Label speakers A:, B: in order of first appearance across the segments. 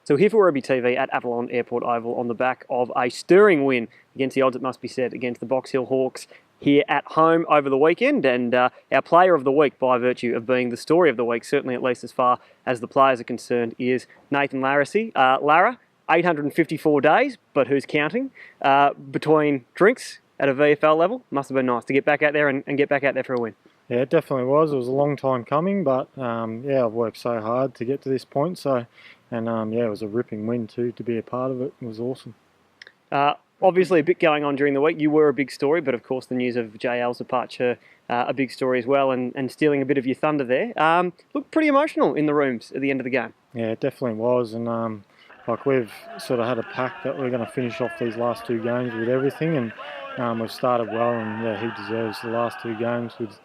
A: So here for Werribee TV at Avalon Airport Oval on the back of a stirring win against the odds, it must be said, against the Box Hill Hawks here at home over the weekend. And our player of the week, by virtue of being the story of the week, certainly at least as far as the players are concerned, is Nathan Laracy. Lara, 854 days, but who's counting? Between drinks at a VFL level, must have been nice to get back out there and get back out there for a win.
B: Yeah, it definitely was. It was a long time coming, but yeah, I've worked so hard to get to this point. Yeah, it was a ripping win too. To be a part of it, it was awesome.
A: Obviously, a bit going on during the week. You were a big story, but of course, the news of JL's departure, a big story as well, and stealing a bit of your thunder there. Looked pretty emotional in the rooms at the end of the game.
B: Yeah, it definitely was, and like we've sort of had a pact that we're going to finish off these last two games with everything, and we've started well, and yeah, he deserves the last two games with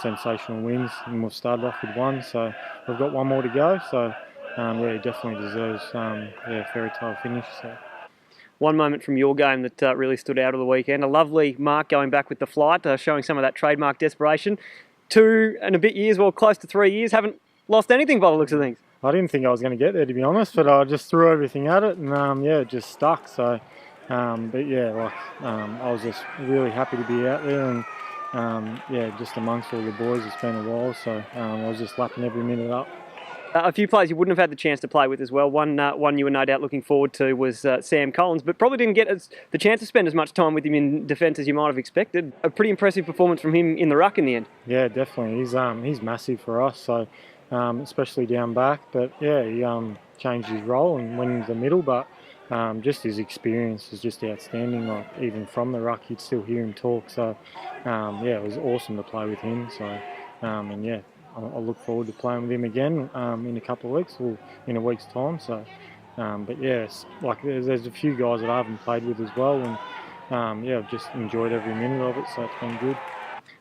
B: sensational wins, and we've started off with one, so we've got one more to go. So yeah, he definitely deserves a fairy tale finish. So.
A: One moment from your game that really stood out of the weekend, a lovely mark going back with the flight, showing some of that trademark desperation. 2 and a bit years, well, close to 3 years, haven't lost anything by the looks of things.
B: I didn't think I was going to get there, to be honest, but I just threw everything at it, and yeah, it just stuck. So, but yeah, I was just really happy to be out there, and yeah, just amongst all the boys. It's been a while, so I was just lapping every minute up.
A: A few players you wouldn't have had the chance to play with as well. One you were no doubt looking forward to was Sam Collins, but probably didn't get the chance to spend as much time with him in defence as you might have expected. A pretty impressive performance from him in the ruck in the end.
B: Yeah, definitely. He's massive for us, so especially down back. But yeah, he changed his role and went into the middle. But just his experience is just outstanding. Like even from the ruck, you'd still hear him talk. So yeah, it was awesome to play with him. So and yeah. I look forward to playing with him again in a couple of weeks or in a week's time. So, but yes, like there's a few guys that I haven't played with as well, and yeah, I've just enjoyed every minute of it. So it's been good.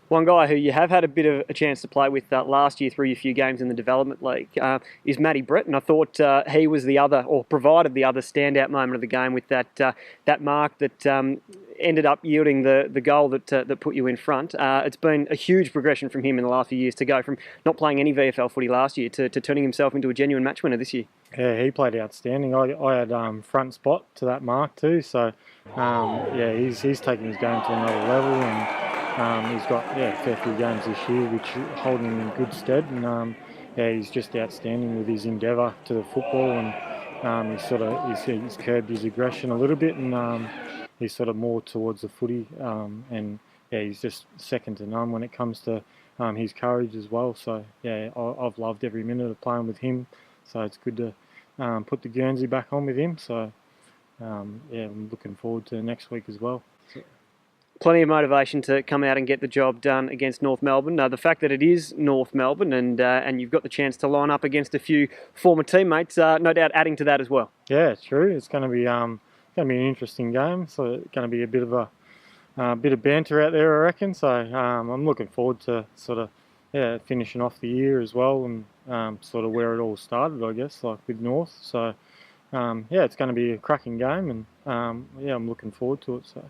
A: One guy who you have had a bit of a chance to play with last year through a few games in the development league is Matty Brett, and I thought he was the other, or provided the other standout moment of the game with that mark that ended up yielding the goal that put you in front. It's been a huge progression from him in the last few years to go from not playing any VFL footy last year to turning himself into a genuine match winner this year.
B: Yeah, he played outstanding. I had front spot to that mark too, so yeah, he's taken his game to another level, and he's got a fair few games this year which hold him in good stead, and yeah, he's just outstanding with his endeavour to the football, and he's curbed his aggression a little bit, and he's sort of more towards the footy, and yeah, he's just second to none when it comes to his courage as well. So yeah, I've loved every minute of playing with him. So it's good to put the Guernsey back on with him. So yeah, I'm looking forward to next week as well.
A: Plenty of motivation to come out and get the job done against North Melbourne. The fact that it is North Melbourne and you've got the chance to line up against a few former teammates, no doubt adding to that as well.
B: Yeah, it's true. It's going to be an interesting game. So it's going to be a bit of banter out there, I reckon. So I'm looking forward to sort of finishing off the year as well, and sort of where it all started, I guess, like with North. So yeah, it's going to be a cracking game, and yeah, I'm looking forward to it. So.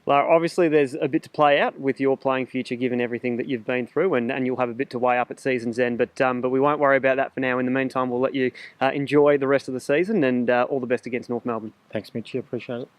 A: Lara, obviously there's a bit to play out with your playing future given everything that you've been through, and you'll have a bit to weigh up at season's end, but we won't worry about that for now. In the meantime, we'll let you enjoy the rest of the season, and all the best against North Melbourne.
B: Thanks, Mitchie. Appreciate it.